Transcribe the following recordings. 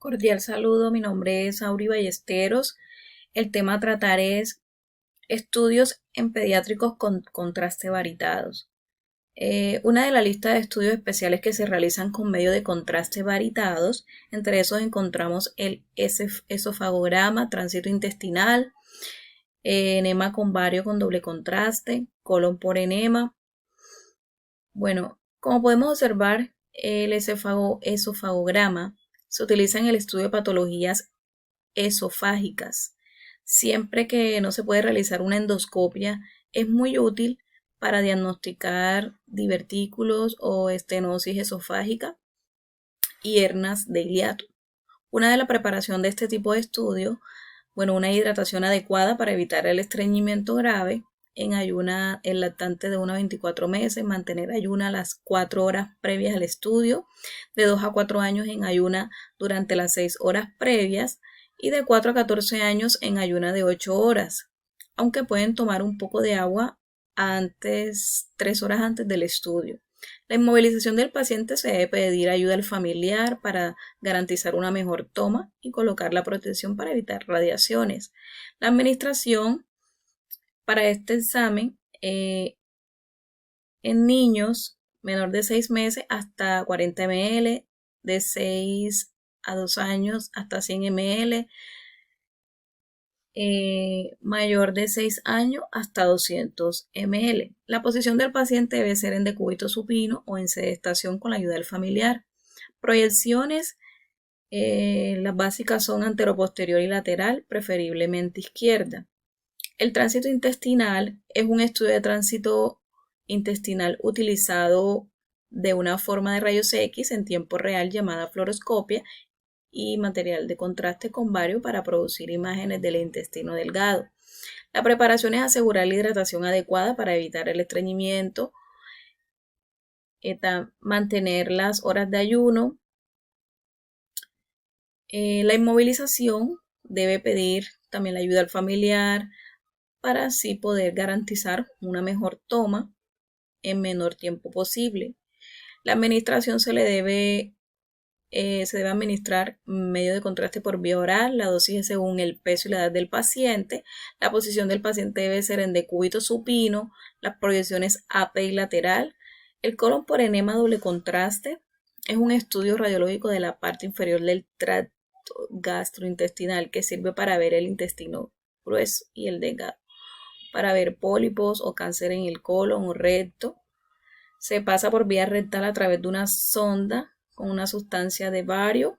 Cordial saludo, mi nombre es Auri Ballesteros. El tema a tratar es estudios en pediátricos con contraste varitados. Una de la lista de estudios especiales que se realizan con medio de contraste varitados, entre esos encontramos el esofagograma, tránsito intestinal, enema con vario con doble contraste, colon por enema. Bueno, como podemos observar, el esofagograma se utiliza en el estudio de patologías esofágicas. Siempre que no se puede realizar una endoscopia, es muy útil para diagnosticar divertículos o estenosis esofágica y hernias de hiato. Una de la preparación de este tipo de estudio, una hidratación adecuada para evitar el estreñimiento grave en ayuna, el lactante de 1 a 24 meses, mantener ayuna las 4 horas previas al estudio, de 2 a 4 años en ayuna durante las 6 horas previas y de 4 a 14 años en ayuna de 8 horas, aunque pueden tomar un poco de agua 3 horas antes del estudio. La inmovilización del paciente se debe pedir ayuda al familiar para garantizar una mejor toma y colocar la protección para evitar radiaciones. La administración para este examen en niños menor de 6 meses hasta 40 ml, de 6 a 2 años hasta 100 ml, mayor de 6 años hasta 200 ml. La posición del paciente debe ser en decúbito supino o en sedestación con la ayuda del familiar. Proyecciones, las básicas son anteroposterior y lateral, preferiblemente izquierda. El tránsito intestinal es un estudio de tránsito intestinal utilizado de una forma de rayos X en tiempo real llamada fluoroscopia y material de contraste con bario para producir imágenes del intestino delgado. La preparación es asegurar la hidratación adecuada para evitar el estreñimiento, mantener las horas de ayuno. La inmovilización debe pedir también la ayuda al familiar para así poder garantizar una mejor toma en menor tiempo posible. La administración se debe administrar medio de contraste por vía oral. La dosis es según el peso y la edad del paciente. La posición del paciente debe ser en decúbito supino. Las proyecciones AP y lateral. El colon por enema doble contraste es un estudio radiológico de la parte inferior del tracto gastrointestinal que sirve para ver el intestino grueso y el delgado, para ver pólipos o cáncer en el colon o recto. Se pasa por vía rectal a través de una sonda con una sustancia de bario.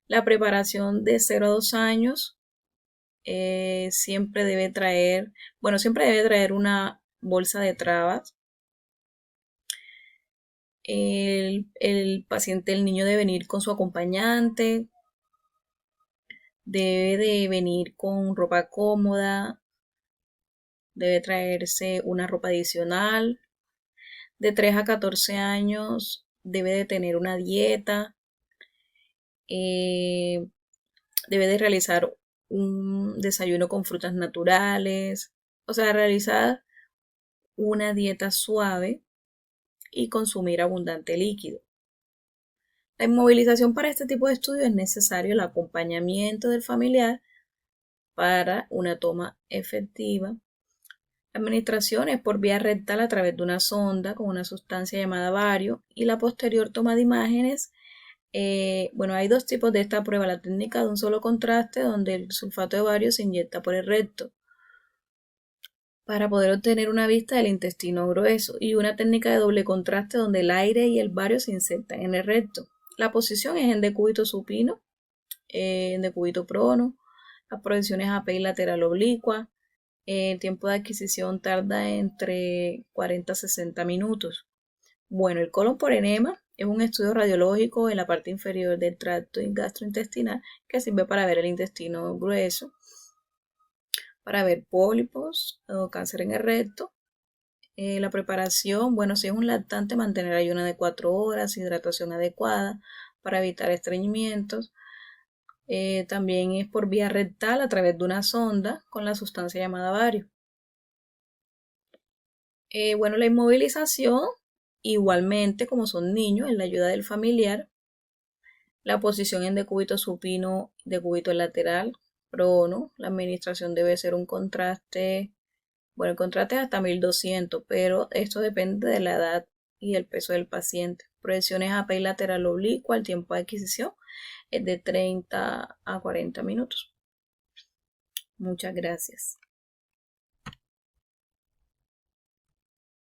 La preparación de 0 a 2 años siempre debe traer una bolsa de trabas. El niño debe venir con su acompañante, debe de venir con ropa cómoda, debe traerse una ropa adicional. De 3 a 14 años debe de tener una dieta, debe de realizar un desayuno con frutas naturales, o sea, realizar una dieta suave y consumir abundante líquido. La inmovilización para este tipo de estudio es necesario el acompañamiento del familiar para una toma efectiva. La administración es por vía rectal a través de una sonda con una sustancia llamada bario y la posterior toma de imágenes. Hay dos tipos de esta prueba: la técnica de un solo contraste, donde el sulfato de bario se inyecta por el recto para poder obtener una vista del intestino grueso, y una técnica de doble contraste, donde el aire y el bario se insertan en el recto. La posición es en decúbito supino, en decúbito prono. Las proyecciones AP y lateral oblicua. El tiempo de adquisición tarda entre 40 a 60 minutos. Bueno, el colon por enema es un estudio radiológico en la parte inferior del tracto gastrointestinal que sirve para ver el intestino grueso, para ver pólipos o cáncer en el recto. La preparación, si es un lactante, mantener ayuno de 4 horas, hidratación adecuada para evitar estreñimientos. También es por vía rectal a través de una sonda con la sustancia llamada bario. La inmovilización, igualmente como son niños, en la ayuda del familiar, la posición en decúbito supino, decúbito lateral, prono. La administración debe ser un contraste, bueno, el contraste es hasta 1200, pero esto depende de la edad y el peso del paciente. Proyecciones AP lateral oblicua, el tiempo de adquisición es de 30 a 40 minutos. Muchas gracias.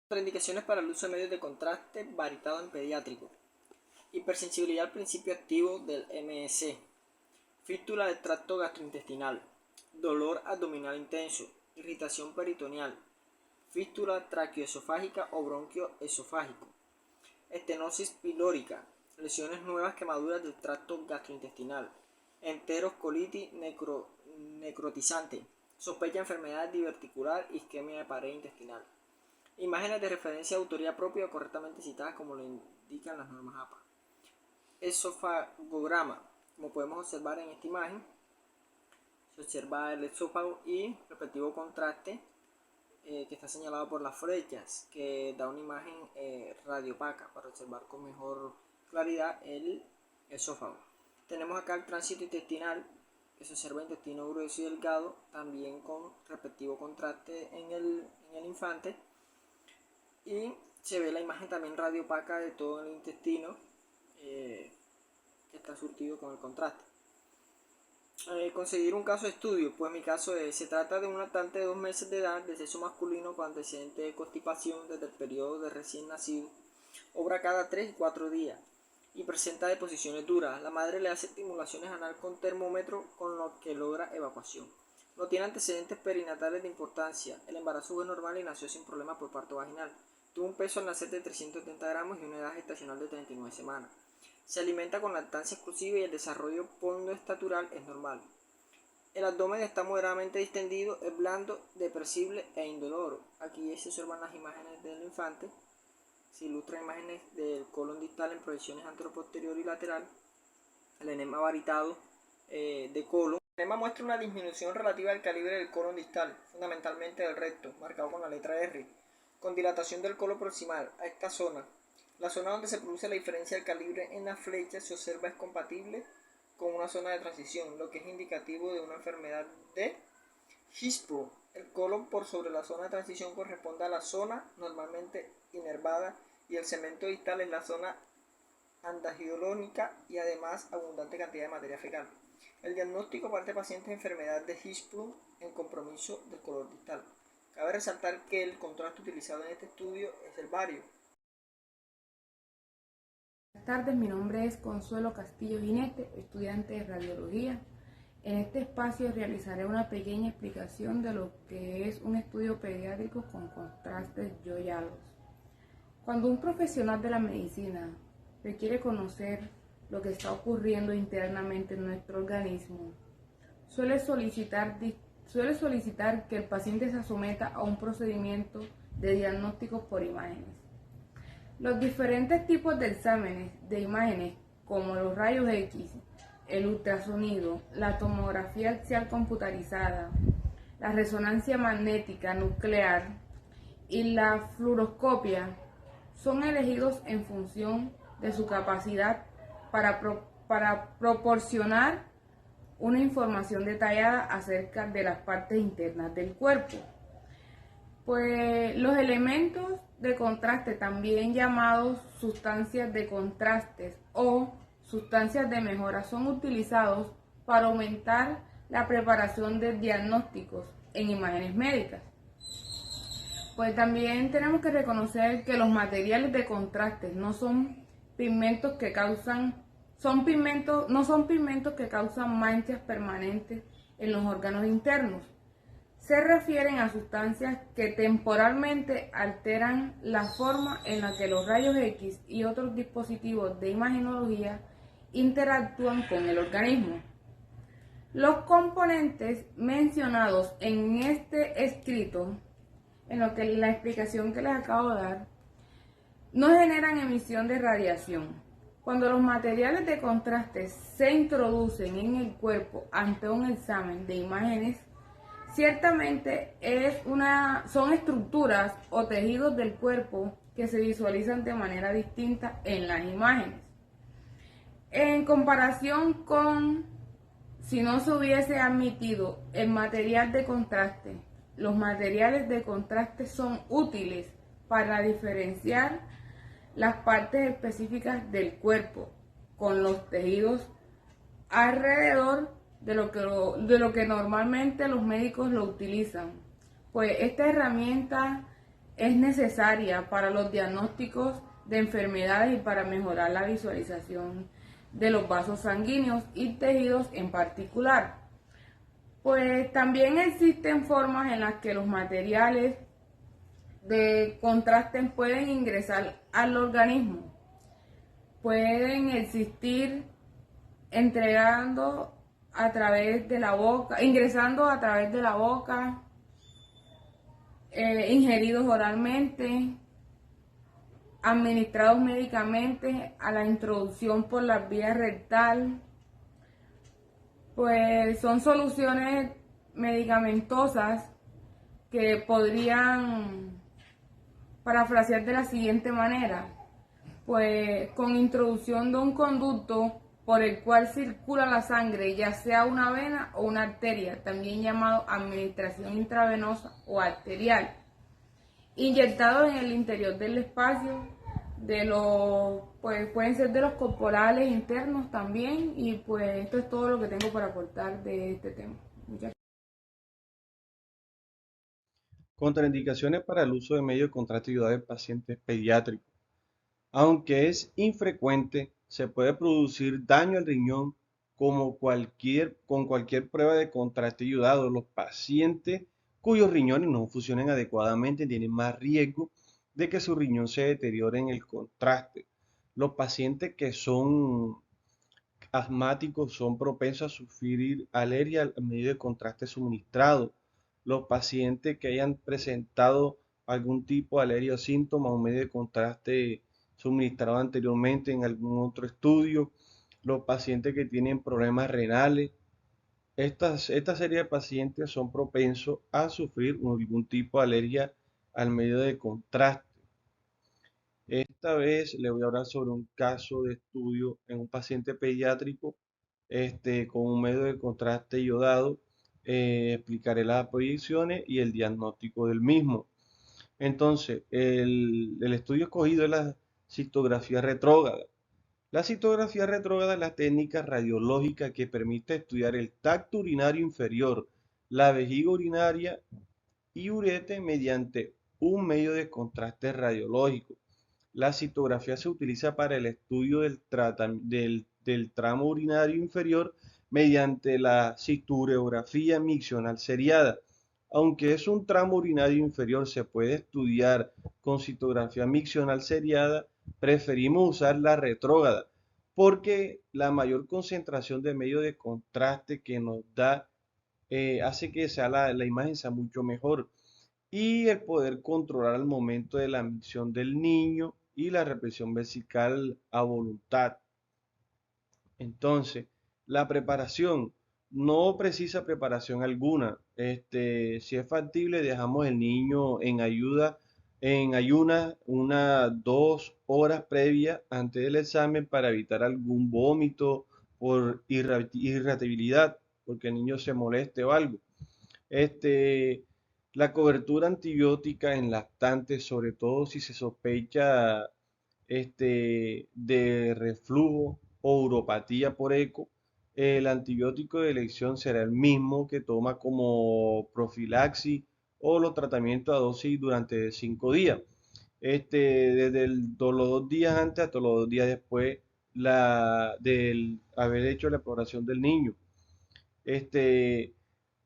Contraindicaciones para el uso de medios de contraste varitado en pediátrico. Hipersensibilidad al principio activo del MS. Fístula del tracto gastrointestinal. Dolor abdominal intenso. Irritación peritoneal. Fístula traqueoesofágica o bronquioesofágico. Estenosis pilórica. Lesiones nuevas, quemaduras del tracto gastrointestinal. Enterocolitis necrotizante. Sospecha de enfermedad diverticular, isquemia de pared intestinal. Imágenes de referencia de autoría propia o correctamente citadas como lo indican las normas APA. Esofagograma. Como podemos observar en esta imagen, se observa el esófago y respectivo contraste que está señalado por las flechas, que da una imagen radiopaca para observar con mejor claridad el esófago. Tenemos acá el tránsito intestinal, que se observa intestino grueso y delgado, también con respectivo contraste en el infante, y se ve la imagen también radiopaca de todo el intestino que está surtido con el contraste. Conseguir un caso de estudio, pues mi caso se trata de un lactante de 2 meses de edad, de sexo masculino, con antecedente de constipación desde el periodo de recién nacido, obra cada 3 y 4 días y presenta deposiciones duras. La madre le hace estimulaciones anal con termómetro, con lo que logra evacuación. No tiene antecedentes perinatales de importancia. El embarazo fue normal y nació sin problemas por parto vaginal. Tuvo un peso al nacer de 370 gramos y una edad gestacional de 39 semanas. Se alimenta con lactancia exclusiva y el desarrollo pondoestatural es normal. El abdomen está moderadamente distendido, es blando, depresible e indoloro. Aquí se observan las imágenes del infante. Se ilustran imágenes del colon distal en proyecciones anteroposterior y lateral. El enema varitado de colon. El enema muestra una disminución relativa al calibre del colon distal, fundamentalmente del recto, marcado con la letra R, con dilatación del colon proximal a esta zona. La zona donde se produce la diferencia del calibre en la flecha se observa es compatible con una zona de transición, lo que es indicativo de una enfermedad de Hirschsprung. El colon por sobre la zona de transición corresponde a la zona normalmente inervada y el segmento distal es la zona andagiolónica y además abundante cantidad de materia fecal. El diagnóstico para este paciente es enfermedad de Hirschsprung en compromiso del color distal. Cabe resaltar que el contraste utilizado en este estudio es el bario. Buenas tardes, mi nombre es Consuelo Castillo Ginete, estudiante de radiología. En este espacio realizaré una pequeña explicación de lo que es un estudio pediátrico con contrastes yoyados. Cuando un profesional de la medicina requiere conocer lo que está ocurriendo internamente en nuestro organismo, suele solicitar que el paciente se someta a un procedimiento de diagnóstico por imágenes. Los diferentes tipos de exámenes de imágenes, como los rayos X, el ultrasonido, la tomografía axial computarizada, la resonancia magnética nuclear y la fluoroscopia, son elegidos en función de su capacidad para proporcionar una información detallada acerca de las partes internas del cuerpo. Pues los elementos de contraste, también llamados sustancias de contrastes o sustancias de mejora, son utilizados para aumentar la preparación de diagnósticos en imágenes médicas. Pues también tenemos que reconocer que los materiales de contraste no son pigmentos que causan manchas permanentes en los órganos internos. Se refieren a sustancias que temporalmente alteran la forma en la que los rayos X y otros dispositivos de imagenología interactúan con el organismo. Los componentes mencionados en este escrito, en la explicación que les acabo de dar, no generan emisión de radiación. Cuando los materiales de contraste se introducen en el cuerpo ante un examen de imágenes, ciertamente son estructuras o tejidos del cuerpo que se visualizan de manera distinta en las imágenes. En comparación con si no se hubiese admitido el material de contraste, los materiales de contraste son útiles para diferenciar las partes específicas del cuerpo con los tejidos alrededor de lo que normalmente los médicos lo utilizan. Pues esta herramienta es necesaria para los diagnósticos de enfermedades y para mejorar la visualización de los vasos sanguíneos y tejidos en particular. Pues también existen formas en las que los materiales de contraste pueden ingresar al organismo. Pueden existir entregando a través de la boca, ingresando a través de la boca, ingeridos oralmente, administrados médicamente a la introducción por la vía rectal. Pues son soluciones medicamentosas que podrían parafrasear de la siguiente manera: pues con introducción de un conducto por el cual circula la sangre, ya sea una vena o una arteria, también llamado administración intravenosa o arterial, inyectado en el interior del espacio de los, pues pueden ser de los corporales internos también. Y pues esto es todo lo que tengo para aportar de este tema. Muchas Contraindicaciones para el uso de medios de contraste ayudado en pacientes pediátricos. Aunque es infrecuente, se puede producir daño al riñón con cualquier prueba de contraste ayudado. Los pacientes cuyos riñones no funcionen adecuadamente tienen más riesgo de que su riñón se deteriore en el contraste. Los pacientes que son asmáticos son propensos a sufrir alergia al medio de contraste suministrado. Los pacientes que hayan presentado algún tipo de alergia o síntoma a un medio de contraste suministrado anteriormente en algún otro estudio, los pacientes que tienen problemas renales, esta serie de pacientes son propensos a sufrir algún tipo de alergia al medio de contraste. Esta vez le voy a hablar sobre un caso de estudio en un paciente pediátrico con un medio de contraste iodado. Explicaré las proyecciones y el diagnóstico del mismo. Entonces, el estudio escogido es la citografía retrógrada. La citografía retrógrada es la técnica radiológica que permite estudiar el tracto urinario inferior, la vejiga urinaria y ureter mediante un medio de contraste radiológico. La citografía se utiliza para el estudio del tramo urinario inferior mediante la citurografía miccional seriada. Aunque es un tramo urinario inferior, se puede estudiar con citografía miccional seriada. Preferimos usar la retrógrada porque la mayor concentración de medio de contraste que nos da hace que la imagen sea mucho mejor y el poder controlar al momento de la misión del niño y la represión vesical a voluntad. Entonces, la preparación, no precisa preparación alguna. Si es factible, dejamos el niño en ayunas unas 2 horas previas antes del examen para evitar algún vómito por irritabilidad, porque el niño se moleste o algo. Este, la cobertura antibiótica en lactantes, sobre todo si se sospecha de reflujo o uropatía por eco, el antibiótico de elección será el mismo que toma como profilaxis o los tratamientos a dosis durante 5 días. Desde los 2 días antes hasta los 2 días después del haber hecho la exploración del niño. Este,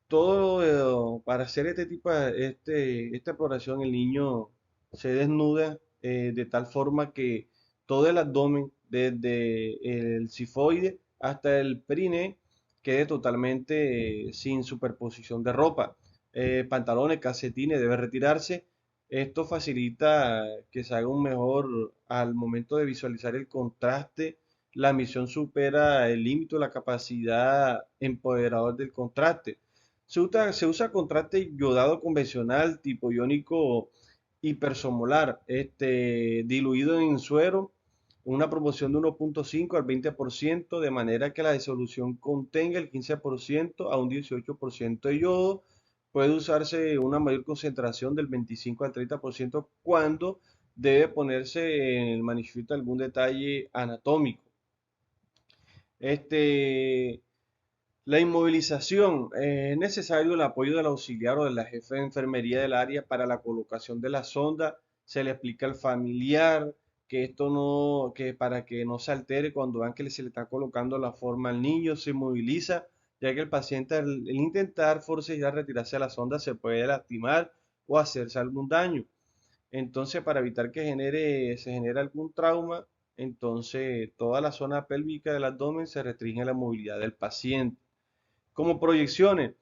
para hacer esta exploración, el niño se desnuda de tal forma que todo el abdomen, desde el cifoide hasta el perine, quede totalmente sin superposición de ropa. Pantalones, calcetines debe retirarse. Esto facilita que se haga un mejor al momento de visualizar el contraste. La misión supera el límite de la capacidad empoderador del contraste. Se usa contraste iodado convencional tipo iónico hipersomolar, diluido en suero, una proporción de 1.5 al 20%, de manera que la disolución contenga el 15% a un 18% de yodo. Puede usarse una mayor concentración del 25 al 30% cuando debe ponerse en el manuscrito algún detalle anatómico. La inmovilización. Es necesario el apoyo del auxiliar o de la jefe de enfermería del área para la colocación de la sonda. Se le explica al familiar que esto no, que para que no se altere cuando vean que se le está colocando la forma al niño, se inmoviliza, ya que el paciente al intentar forcejear retirarse de la sonda se puede lastimar o hacerse algún daño. Entonces, para evitar que se genere algún trauma, entonces toda la zona pélvica del abdomen se restringe la movilidad del paciente. Como proyecciones,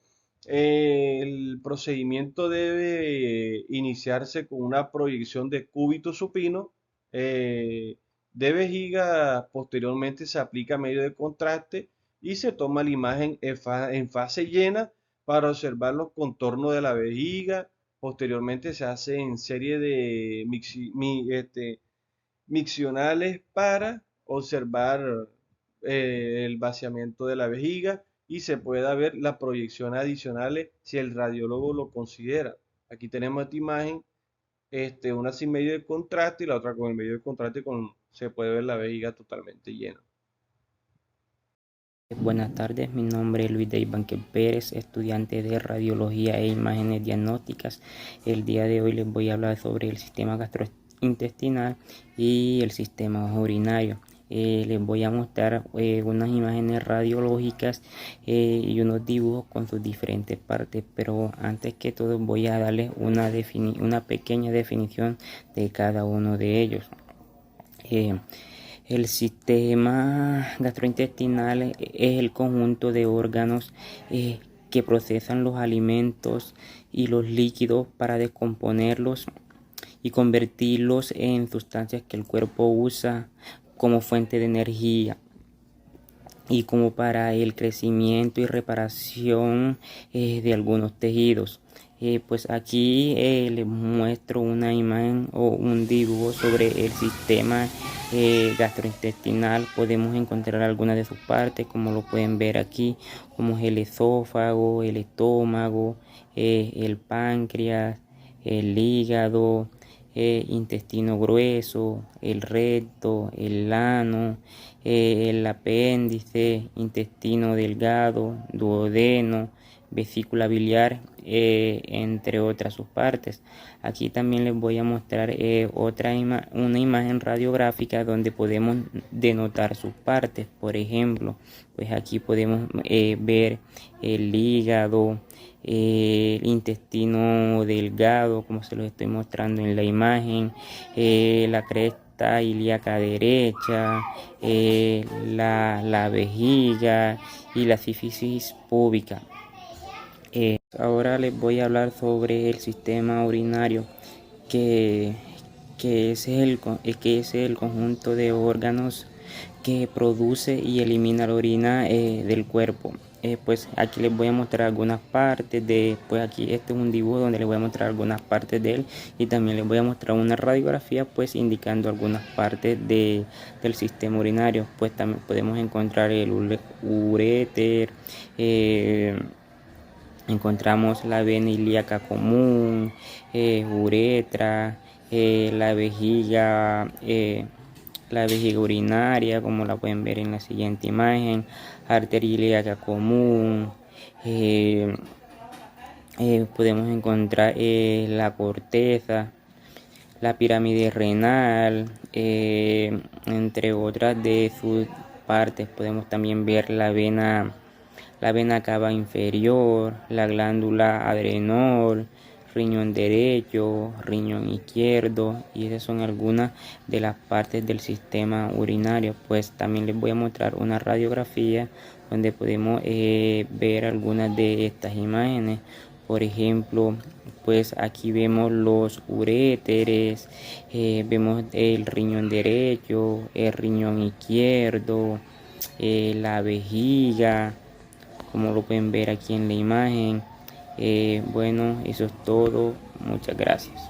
el procedimiento debe iniciarse con una proyección de cúbito supino, de vejiga. Posteriormente se aplica medio de contraste y se toma la imagen en fase llena para observar los contornos de la vejiga. Posteriormente se hace en serie de miccionales para observar el vaciamiento de la vejiga y se pueda ver las proyecciones adicionales si el radiólogo lo considera. Aquí tenemos esta imagen, una sin medio de contraste y la otra con el medio de contraste, se puede ver la vejiga totalmente llena. Buenas tardes, mi nombre es Luis David Banquet Pérez, estudiante de Radiología e Imágenes Diagnósticas. El día de hoy les voy a hablar sobre el sistema gastrointestinal y el sistema urinario. Les voy a mostrar unas imágenes radiológicas y unos dibujos con sus diferentes partes, pero antes que todo voy a darles una pequeña definición de cada uno de ellos. El sistema gastrointestinal es el conjunto de órganos que procesan los alimentos y los líquidos para descomponerlos y convertirlos en sustancias que el cuerpo usa como fuente de energía y como para el crecimiento y reparación de algunos tejidos. Pues aquí les muestro una imagen o un dibujo sobre el sistema gastrointestinal. Podemos encontrar algunas de sus partes, como lo pueden ver aquí, como es el esófago, el estómago, el páncreas, el hígado, intestino grueso, el recto, el ano, el apéndice, intestino delgado, duodeno, vesícula biliar, entre otras sus partes. Aquí también les voy a mostrar una imagen radiográfica donde podemos denotar sus partes. Por ejemplo, pues aquí podemos ver el hígado, el intestino delgado, como se lo estoy mostrando en la imagen, la cresta ilíaca derecha, la vejiga y la sífisis púbica. Ahora les voy a hablar sobre el sistema urinario, que es el conjunto de órganos que produce y elimina la orina del cuerpo. Pues aquí les voy a mostrar algunas partes pues aquí este es un dibujo donde les voy a mostrar algunas partes de él, y también les voy a mostrar una radiografía pues indicando algunas partes del sistema urinario. Pues también podemos encontrar el uréter, encontramos la vena ilíaca común, uretra, la vejiga urinaria, como la pueden ver en la siguiente imagen, arteria ilíaca común, podemos encontrar la corteza, la pirámide renal, entre otras de sus partes. Podemos también ver la vena cava inferior, la glándula adrenol, riñón derecho, riñón izquierdo, y esas son algunas de las partes del sistema urinario. Pues también les voy a mostrar una radiografía donde podemos ver algunas de estas imágenes. Por ejemplo, pues aquí vemos los uréteres, vemos el riñón derecho, el riñón izquierdo, la vejiga, como lo pueden ver aquí en la imagen. Bueno, eso es todo. Muchas gracias.